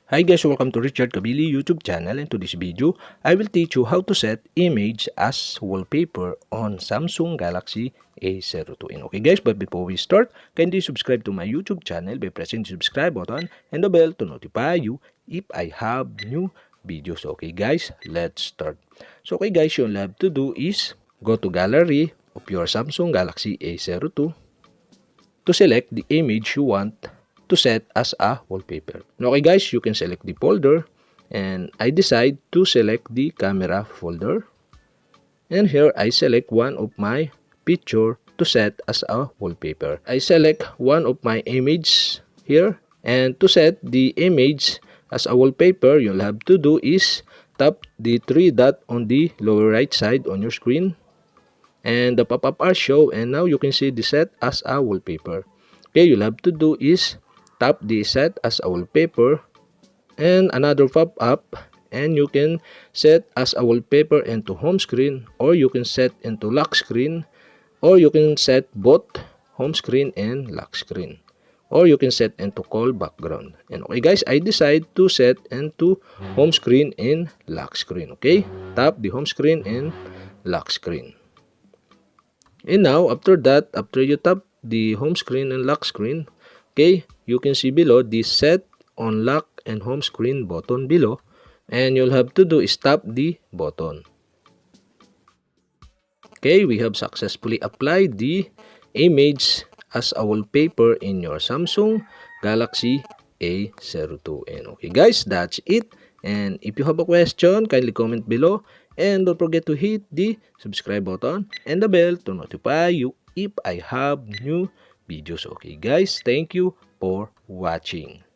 Hi guys, welcome to Richard Cabile YouTube channel, and to this video, I will teach you how to set image as wallpaper on Samsung Galaxy A02. And okay guys, but before we start, kindly subscribe to my YouTube channel by pressing the subscribe button and the bell to notify you if I have new videos. Okay guys, let's start. So okay guys, you'll have to do is go to gallery of your Samsung Galaxy A02 to select the image you want to set as a wallpaper. Okay guys, you can select the folder, and I decide to select the camera folder. And here I select one of my picture to set as a wallpaper. I select one of my image here, and to set the image as a wallpaper, you'll have to do is tap the three dot on the lower right side on your screen, and the pop-up are show, and now you can see the set as a wallpaper. Okay, you'll have to do is tap the set as a wallpaper and another pop-up, and you can set as a wallpaper into home screen, or you can set into lock screen, or you can set both home screen and lock screen, or you can set into call background. And okay guys, I decide to set into home screen and lock screen. Okay, tap the home screen and lock screen. And now after that, after you tap the home screen and lock screen, okay, you can see below the set on lock and home screen button below, and you'll have to do is tap the button. Okay, we have successfully applied the image as a wallpaper in your Samsung Galaxy A02. And okay guys, that's it. And if you have a question, kindly comment below, and don't forget to hit the subscribe button and the bell to notify you if I have new videos. Okay guys, thank you for watching.